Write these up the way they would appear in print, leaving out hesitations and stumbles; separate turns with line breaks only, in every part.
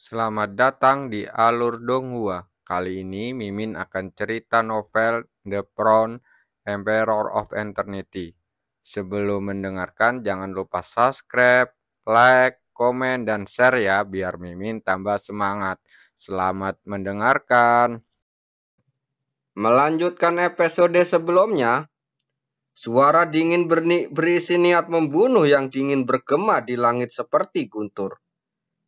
Selamat datang di Alur Donghua. Kali ini Mimin akan cerita novel The Crown, Emperor of Eternity. Sebelum mendengarkan, jangan lupa subscribe, like, komen, dan share ya, biar Mimin tambah semangat. Selamat mendengarkan.
Melanjutkan episode sebelumnya, suara dingin berisi niat membunuh yang dingin bergema di langit seperti guntur.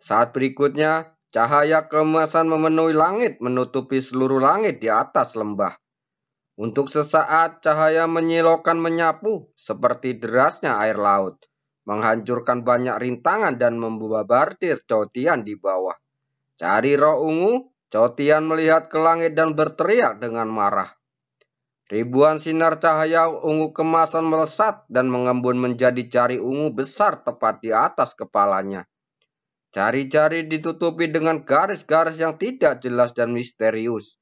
Saat berikutnya, cahaya keemasan memenuhi langit, menutupi seluruh langit di atas lembah. Untuk sesaat, cahaya menyilaukan menyapu seperti derasnya air laut, menghancurkan banyak rintangan dan membabartir Cotian di bawah. Cari roh ungu, Cotian melihat ke langit dan berteriak dengan marah. Ribuan sinar cahaya ungu kemasan melesat dan mengembun menjadi jari ungu besar tepat di atas kepalanya. Jari-jari ditutupi dengan garis-garis yang tidak jelas dan misterius,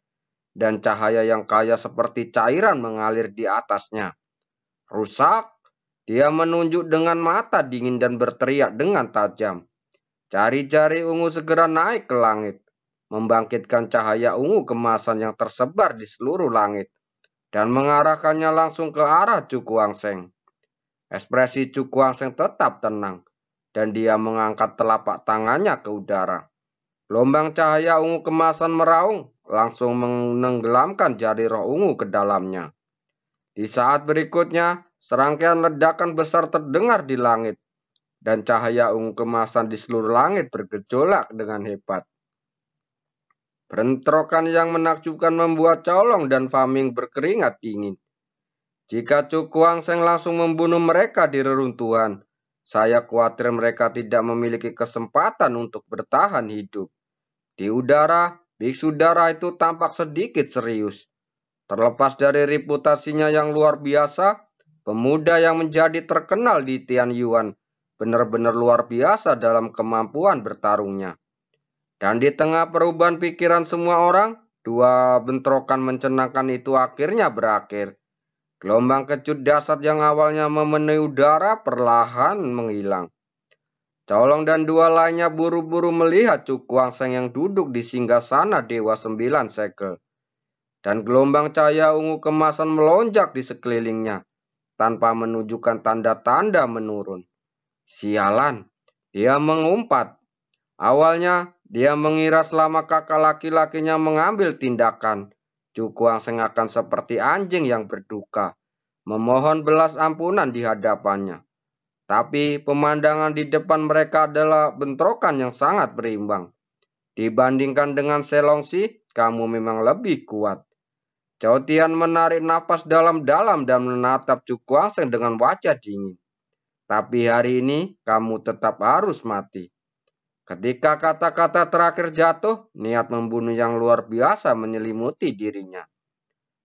dan cahaya yang kaya seperti cairan mengalir di atasnya. Rusak, dia menunjuk dengan mata dingin dan berteriak dengan tajam. Jari-jari ungu segera naik ke langit, membangkitkan cahaya ungu kemasan yang tersebar di seluruh langit dan mengarahkannya langsung ke arah Cukuangseng. Ekspresi Cukuangseng tetap tenang, dan dia mengangkat telapak tangannya ke udara. Gelombang cahaya ungu kemasan meraung, langsung menenggelamkan jari roh ungu ke dalamnya. Di saat berikutnya, serangkaian ledakan besar terdengar di langit, dan cahaya ungu kemasan di seluruh langit bergejolak dengan hebat. Bentrokan yang menakjubkan membuat Colong dan Faming berkeringat dingin. Jika Cukuangseng langsung membunuh mereka di reruntuhan, saya khawatir mereka tidak memiliki kesempatan untuk bertahan hidup. Di udara, biksu darah itu tampak sedikit serius. Terlepas dari reputasinya yang luar biasa, pemuda yang menjadi terkenal di Tianyuan benar-benar luar biasa dalam kemampuan bertarungnya. Dan di tengah perubahan pikiran semua orang, dua bentrokan mencenangkan itu akhirnya berakhir. Gelombang kecut dahsyat yang awalnya memenuhi udara perlahan menghilang. Colong dan dua lainnya buru-buru melihat Cukuangseng yang duduk di singgasana Dewa Sembilan Segel. Dan gelombang cahaya ungu kemasan melonjak di sekelilingnya, tanpa menunjukkan tanda-tanda menurun. Sialan, dia mengumpat. Awalnya, dia mengira selama kakak laki-lakinya mengambil tindakan, Cukuangseng akan seperti anjing yang berduka, memohon belas ampunan di hadapannya. Tapi pemandangan di depan mereka adalah bentrokan yang sangat berimbang. Dibandingkan dengan Selongsi, kamu memang lebih kuat. Cotian menarik napas dalam-dalam dan menatap Cukuangseng dengan wajah dingin. Tapi hari ini kamu tetap harus mati. Ketika kata-kata terakhir jatuh, niat membunuh yang luar biasa menyelimuti dirinya.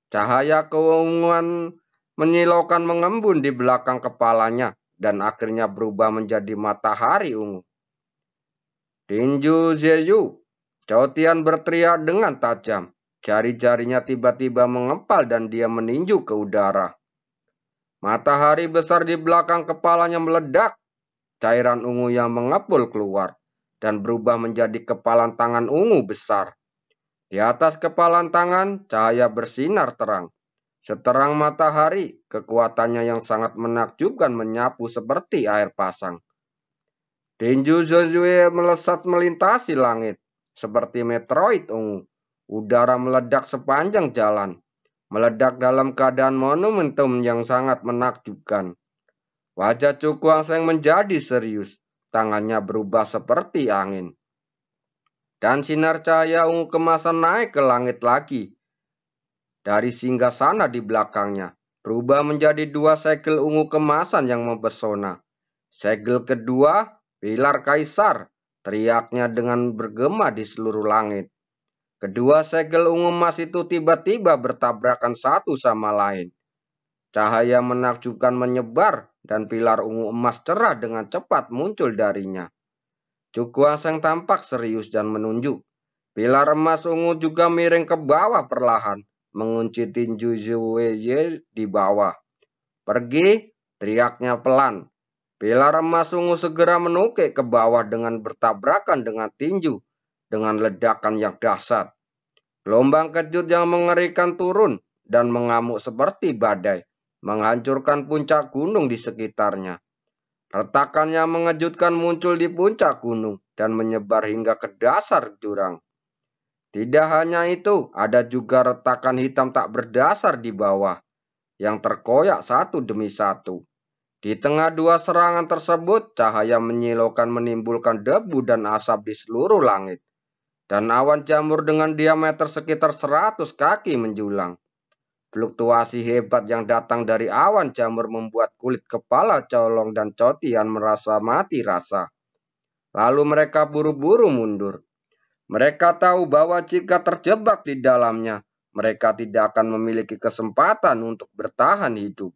Cahaya keunguan menyilaukan mengembun di belakang kepalanya dan akhirnya berubah menjadi matahari ungu. Tinju Zeyu, Cotian berteriak dengan tajam. Jari-jarinya tiba-tiba mengepal dan dia meninju ke udara. Matahari besar di belakang kepalanya meledak. Cairan ungu yang mengepul keluar dan berubah menjadi kepalan tangan ungu besar. Di atas kepalan tangan, cahaya bersinar terang. Seterang matahari, kekuatannya yang sangat menakjubkan menyapu seperti air pasang. Tinju Zozue melesat melintasi langit, seperti meteorit ungu. Udara meledak sepanjang jalan, meledak dalam keadaan monumentum yang sangat menakjubkan. Wajah Cukuangseng menjadi serius, tangannya berubah seperti angin. Dan sinar cahaya ungu kemasan naik ke langit lagi. Dari singgasana di belakangnya, berubah menjadi dua segel ungu kemasan yang mempesona. Segel kedua, pilar kaisar, teriaknya dengan bergema di seluruh langit. Kedua segel ungu emas itu tiba-tiba bertabrakan satu sama lain. Cahaya menakjubkan menyebar dan pilar ungu emas cerah dengan cepat muncul darinya. Cukuangseng tampak serius dan menunjuk. Pilar emas ungu juga miring ke bawah perlahan, mengunci tinju Zueye di bawah. Pergi, teriaknya pelan. Pilar emas ungu segera menukik ke bawah dengan bertabrakan dengan tinju dengan ledakan yang dahsyat. Gelombang kejut yang mengerikan turun dan mengamuk seperti badai, menghancurkan puncak gunung di sekitarnya. Retakan yang mengejutkan muncul di puncak gunung dan menyebar hingga ke dasar jurang. Tidak hanya itu, ada juga retakan hitam tak berdasar di bawah, yang terkoyak satu demi satu. Di tengah dua serangan tersebut, cahaya menyilaukan menimbulkan debu dan asap di seluruh langit. Dan awan jamur dengan diameter sekitar 100 kaki menjulang. Fluktuasi hebat yang datang dari awan jamur membuat kulit kepala Colong dan Cotian merasa mati rasa. Lalu mereka buru-buru mundur. Mereka tahu bahwa jika terjebak di dalamnya, mereka tidak akan memiliki kesempatan untuk bertahan hidup.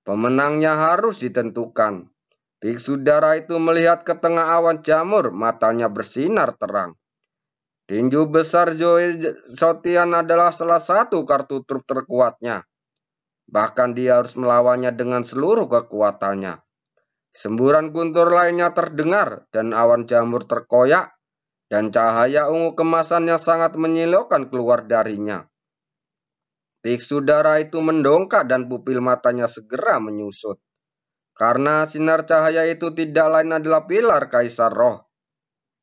Pemenangnya harus ditentukan. Biksu Dara itu melihat ke tengah awan jamur, matanya bersinar terang. Tinju besar Zoe Sotian adalah salah satu kartu truf terkuatnya. Bahkan dia harus melawannya dengan seluruh kekuatannya. Semburan guntur lainnya terdengar dan awan jamur terkoyak dan cahaya ungu kemasan yang sangat menyilaukan keluar darinya. Biksu Dara itu mendongak dan pupil matanya segera menyusut. Karena sinar cahaya itu tidak lain adalah pilar Kaisar Roh.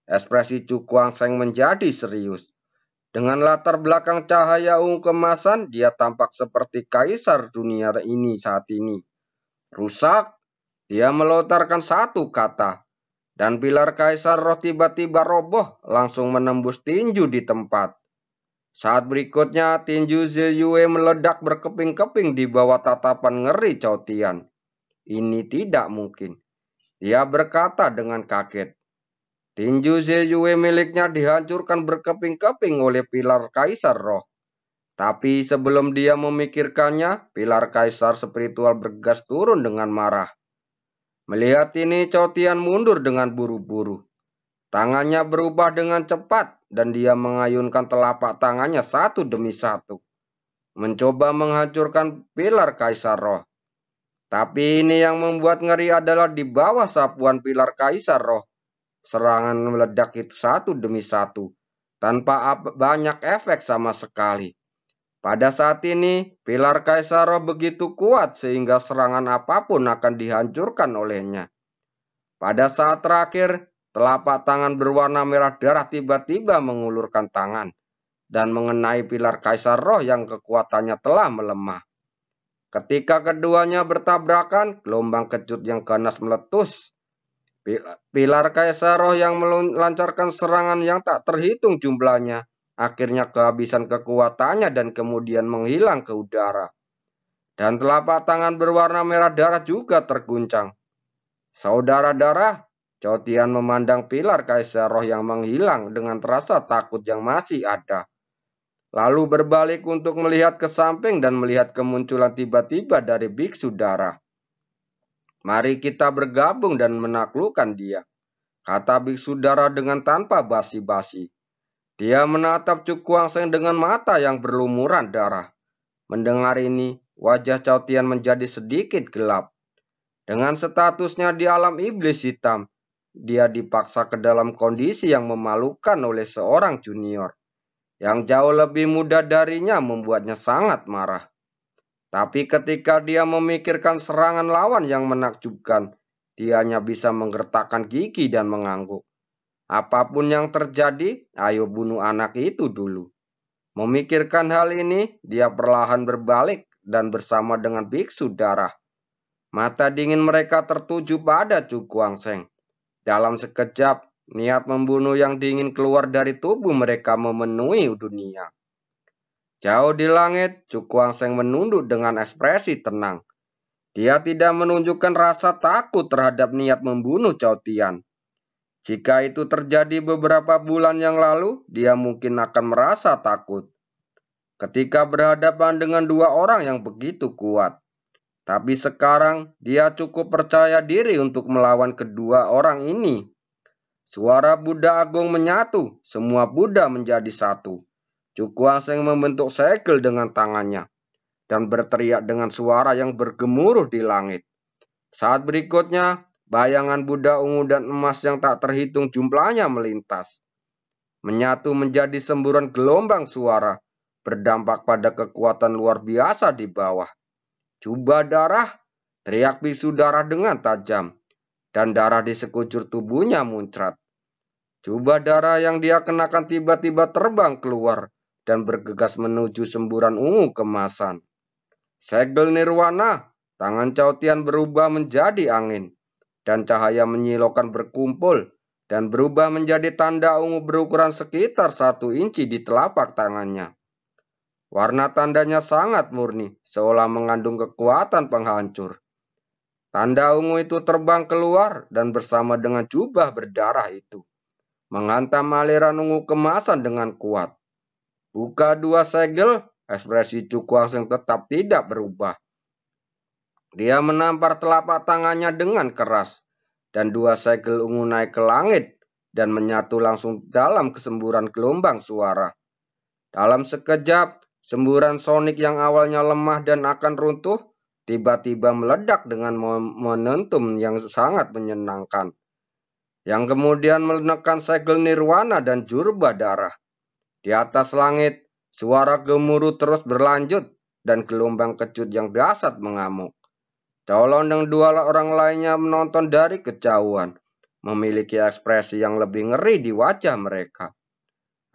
Ekspresi Chu Kuang-Seng menjadi serius. Dengan latar belakang cahaya ungu kemasan, dia tampak seperti kaisar dunia ini saat ini. Rusak, dia melontarkan satu kata. Dan pilar Kaisar Roh tiba-tiba roboh, langsung menembus tinju di tempat. Saat berikutnya, tinju Ziyue meledak berkeping-keping di bawah tatapan ngeri Cotian. Ini tidak mungkin. Dia berkata dengan kaget. Tinju Ziyue miliknya dihancurkan berkeping-keping oleh pilar Kaisar Roh. Tapi sebelum dia memikirkannya, pilar Kaisar spiritual bergegas turun dengan marah. Melihat ini, Cotian mundur dengan buru-buru. Tangannya berubah dengan cepat dan dia mengayunkan telapak tangannya satu demi satu. Mencoba menghancurkan pilar Kaisar Roh. Tapi ini yang membuat ngeri adalah di bawah sapuan pilar Kaisar Roh. Serangan meledak itu satu demi satu, tanpa banyak efek sama sekali. Pada saat ini, pilar Kaisar Roh begitu kuat sehingga serangan apapun akan dihancurkan olehnya. Pada saat terakhir, telapak tangan berwarna merah darah tiba-tiba mengulurkan tangan dan mengenai pilar Kaisar Roh yang kekuatannya telah melemah. Ketika keduanya bertabrakan, gelombang kejut yang ganas meletus. Pilar Kaisar Roh yang melancarkan serangan yang tak terhitung jumlahnya, akhirnya kehabisan kekuatannya dan kemudian menghilang ke udara. Dan telapak tangan berwarna merah darah juga terguncang. Saudara-dara, Cotian memandang pilar Kaisar Roh yang menghilang dengan terasa takut yang masih ada. Lalu berbalik untuk melihat ke samping dan melihat kemunculan tiba-tiba dari Biksu Dara. Mari kita bergabung dan menaklukkan dia, kata Biksu Dara dengan tanpa basi-basi. Dia menatap Chu Kuang-Seng dengan mata yang berlumuran darah. Mendengar ini, wajah Cotian menjadi sedikit gelap. Dengan statusnya di alam iblis hitam, dia dipaksa ke dalam kondisi yang memalukan oleh seorang junior. Yang jauh lebih muda darinya membuatnya sangat marah. Tapi ketika dia memikirkan serangan lawan yang menakjubkan, dia hanya bisa menggertakkan gigi dan mengangguk. Apapun yang terjadi, ayo bunuh anak itu dulu. Memikirkan hal ini, dia perlahan berbalik dan bersama dengan Biksu Darah. Mata dingin mereka tertuju pada Chu Kuang-Seng. Dalam sekejap, niat membunuh yang dingin keluar dari tubuh mereka memenuhi dunia. Jauh di langit, Chu Kuang-Seng menunduk dengan ekspresi tenang. Dia tidak menunjukkan rasa takut terhadap niat membunuh Cotian. Jika itu terjadi beberapa bulan yang lalu, dia mungkin akan merasa takut. Ketika berhadapan dengan dua orang yang begitu kuat. Tapi sekarang, dia cukup percaya diri untuk melawan kedua orang ini. Suara Buddha Agung menyatu, semua Buddha menjadi satu. Chu Kuang-Seng membentuk segel dengan tangannya dan berteriak dengan suara yang bergemuruh di langit. Saat berikutnya, bayangan Buddha ungu dan emas yang tak terhitung jumlahnya melintas. menyatu menjadi semburan gelombang suara, berdampak pada kekuatan luar biasa di bawah. Jubah darah, teriak bisu darah dengan tajam, dan darah di sekujur tubuhnya muncrat. Jubah darah yang dia kenakan tiba-tiba terbang keluar dan bergegas menuju semburan ungu kemasan. Segel nirwana, tangan Cao Tian berubah menjadi angin, dan cahaya menyilaukan berkumpul dan berubah menjadi tanda ungu berukuran sekitar 1 inci di telapak tangannya. Warna tandanya sangat murni, seolah mengandung kekuatan penghancur. Tanda ungu itu terbang keluar dan bersama dengan jubah berdarah itu menghantam aliran ungu kemasan dengan kuat. Buka 2 segel, ekspresi Chu Guangsheng tetap tidak berubah. Dia menampar telapak tangannya dengan keras, dan 2 segel ungu naik ke langit dan menyatu langsung dalam kesemburan gelombang suara. Dalam sekejap, semburan sonik yang awalnya lemah dan akan runtuh, tiba-tiba meledak dengan momentum yang sangat menyenangkan, yang kemudian menekan segel nirwana dan jubah darah. Di atas langit, suara gemuruh terus berlanjut dan gelombang kejut yang dahsyat mengamuk. Colon dan 2 orang lainnya menonton dari kejauhan, memiliki ekspresi yang lebih ngeri di wajah mereka.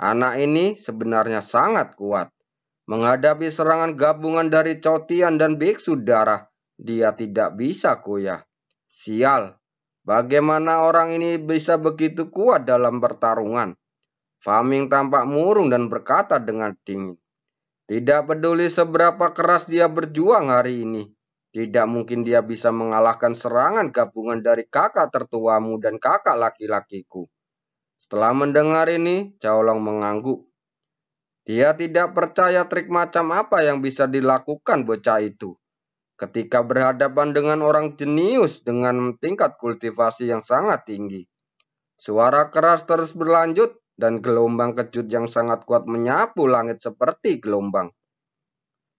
Anak ini sebenarnya sangat kuat. Menghadapi serangan gabungan dari Cao Tian dan biksu darah, dia tidak bisa goyah. Sial, bagaimana orang ini bisa begitu kuat dalam pertarungan? Faming tampak murung dan berkata dengan dingin. Tidak peduli seberapa keras dia berjuang hari ini, tidak mungkin dia bisa mengalahkan serangan gabungan dari kakak tertuamu dan kakak laki-lakiku. Setelah mendengar ini, Cao Long mengangguk. Dia tidak percaya trik macam apa yang bisa dilakukan bocah itu ketika berhadapan dengan orang jenius dengan tingkat kultivasi yang sangat tinggi. Suara keras terus berlanjut dan gelombang kejut yang sangat kuat menyapu langit seperti gelombang.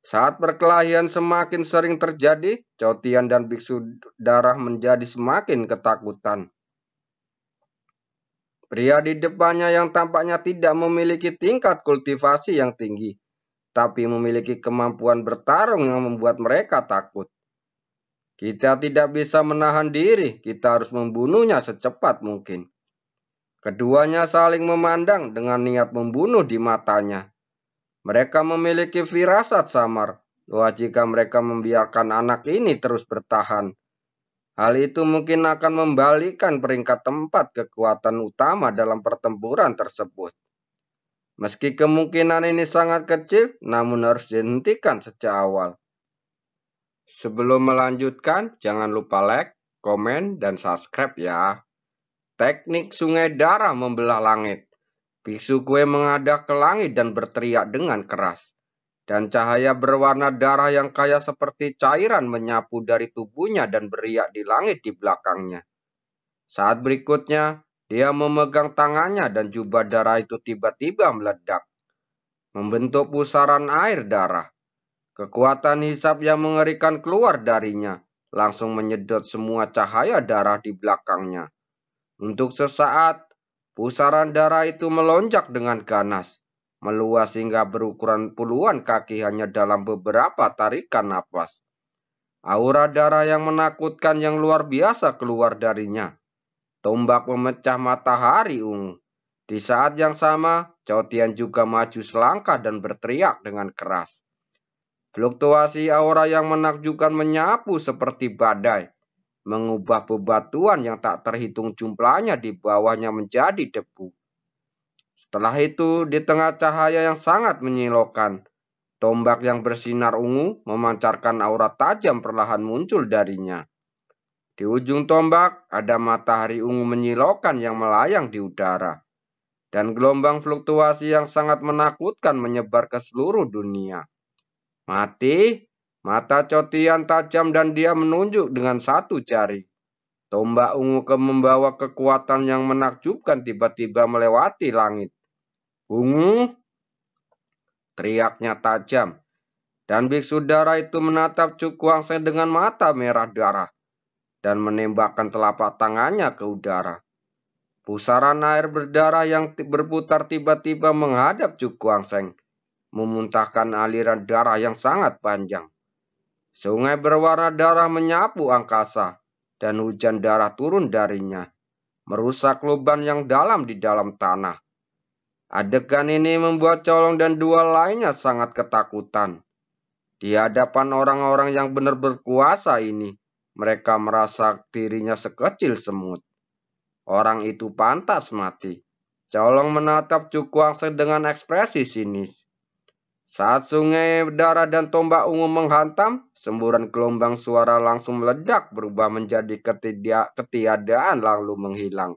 Saat perkelahian semakin sering terjadi, Cao Tian dan biksu darah menjadi semakin ketakutan. Pria di depannya yang tampaknya tidak memiliki tingkat kultivasi yang tinggi, tapi memiliki kemampuan bertarung yang membuat mereka takut. Kita tidak bisa menahan diri, kita harus membunuhnya secepat mungkin. Keduanya saling memandang dengan niat membunuh di matanya. Mereka memiliki firasat samar bahwa jika mereka membiarkan anak ini terus bertahan, hal itu mungkin akan membalikkan peringkat tempat kekuatan utama dalam pertempuran tersebut. Meski kemungkinan ini sangat kecil, namun harus dihentikan sejak awal. Sebelum melanjutkan, jangan lupa like, komen, dan subscribe ya. Teknik sungai darah membelah langit. Biksu kue mengadah ke langit dan berteriak dengan keras. Dan cahaya berwarna darah yang kaya seperti cairan menyapu dari tubuhnya dan beriak di langit di belakangnya. Saat berikutnya, dia memegang tangannya dan jubah darah itu tiba-tiba meledak, membentuk pusaran air darah. Kekuatan hisap yang mengerikan keluar darinya, langsung menyedot semua cahaya darah di belakangnya. Untuk sesaat, pusaran darah itu melonjak dengan ganas, meluas hingga berukuran puluhan kaki hanya dalam beberapa tarikan napas. Aura darah yang menakutkan yang luar biasa keluar darinya. Tombak memecah matahari ungu. Di saat yang sama, Cao Tian juga maju selangkah dan berteriak dengan keras. Fluktuasi aura yang menakjubkan menyapu seperti badai, mengubah bebatuan yang tak terhitung jumlahnya di bawahnya menjadi debu. Setelah itu, di tengah cahaya yang sangat menyilaukan, tombak yang bersinar ungu memancarkan aura tajam perlahan muncul darinya. Di ujung tombak ada matahari ungu menyilaukan yang melayang di udara, dan gelombang fluktuasi yang sangat menakutkan menyebar ke seluruh dunia. Mati, mata Cao Tian tajam dan dia menunjuk dengan 1 jari. Tombak ungu membawa kekuatan yang menakjubkan tiba-tiba melewati langit. Ungu, teriaknya tajam, dan biksu darah itu menatap Chu Guangsheng dengan mata merah darah dan menembakkan telapak tangannya ke udara. Pusaran air berdarah yang berputar tiba-tiba menghadap Cukuang Seng, memuntahkan aliran darah yang sangat panjang. Sungai berwarna darah menyapu angkasa, dan hujan darah turun darinya, merusak lubang yang dalam di dalam tanah. Adegan ini membuat Colong dan dua lainnya sangat ketakutan. Di hadapan orang-orang yang benar berkuasa ini, mereka merasa dirinya sekecil semut. Orang itu pantas mati. Colong menatap Cukuang Seng dengan ekspresi sinis. Saat sungai darah dan tombak ungu menghantam, semburan gelombang suara langsung meledak berubah menjadi ketiadaan lalu menghilang.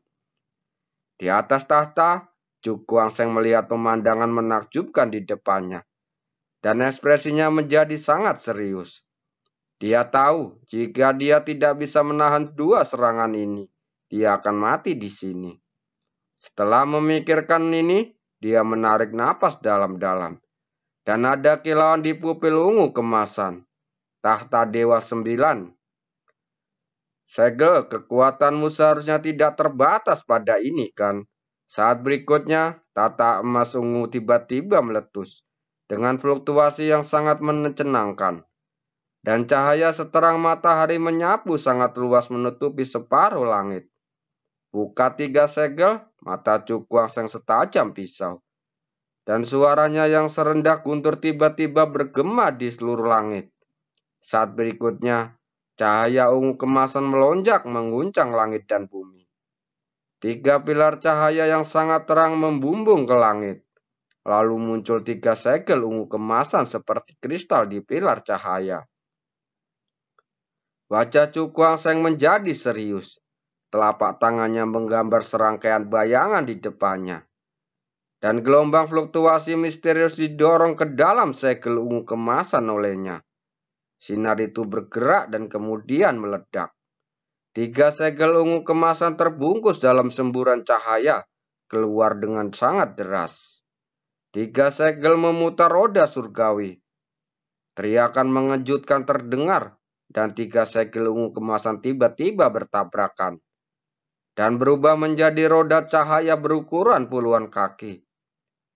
Di atas tahta, Cukuang Seng melihat pemandangan menakjubkan di depannya, dan ekspresinya menjadi sangat serius. Dia tahu jika dia tidak bisa menahan dua serangan ini, dia akan mati di sini. Setelah memikirkan ini, dia menarik napas dalam-dalam. Dan ada kilauan di pupil ungu kemasan. Tahta Dewa 9. Segel, kekuatanmu seharusnya tidak terbatas pada ini, kan? Saat berikutnya, tata emas ungu tiba-tiba meletus dengan fluktuasi yang sangat menyenangkan. Dan cahaya seterang matahari menyapu sangat luas menutupi separuh langit. Buka 3 segel, mata Cukuang Seng setajam pisau. Dan suaranya yang serendah guntur tiba-tiba bergema di seluruh langit. Saat berikutnya, cahaya ungu kemasan melonjak mengguncang langit dan bumi. 3 pilar cahaya yang sangat terang membumbung ke langit. Lalu muncul 3 segel ungu kemasan seperti kristal di pilar cahaya. Wajah Cukuang Seng menjadi serius. Telapak tangannya menggambar serangkaian bayangan di depannya. Dan gelombang fluktuasi misterius didorong ke dalam segel ungu kemasan olehnya. Sinar itu bergerak dan kemudian meledak. 3 segel ungu kemasan terbungkus dalam semburan cahaya, keluar dengan sangat deras. 3 segel memutar roda surgawi. Teriakan mengejutkan terdengar, dan 3 segel ungu kemasan tiba-tiba bertabrakan dan berubah menjadi roda cahaya berukuran puluhan kaki.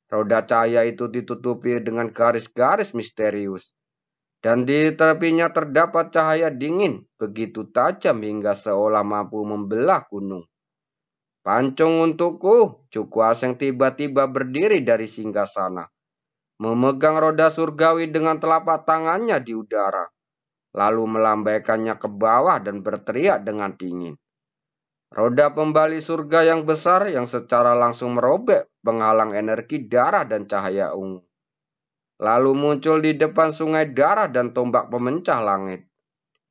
Roda cahaya itu ditutupi dengan garis-garis misterius, dan di tepinya terdapat cahaya dingin, begitu tajam hingga seolah mampu membelah gunung. Pancung untukku, Cukuang Seng tiba-tiba berdiri dari singgasana, memegang roda surgawi dengan telapak tangannya di udara, lalu melambaikannya ke bawah dan berteriak dengan dingin. Roda pembali surga yang besar yang secara langsung merobek penghalang energi darah dan cahaya ungu. Lalu muncul di depan sungai darah dan tombak pemecah langit.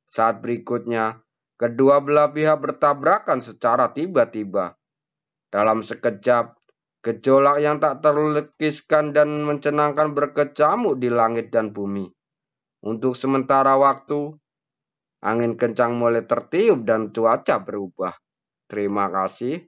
Saat berikutnya, kedua belah pihak bertabrakan secara tiba-tiba. Dalam sekejap, gejolak yang tak terlukiskan dan mencenangkan berkecamuk di langit dan bumi. Untuk sementara waktu, angin kencang mulai tertiup dan cuaca berubah. Terima kasih.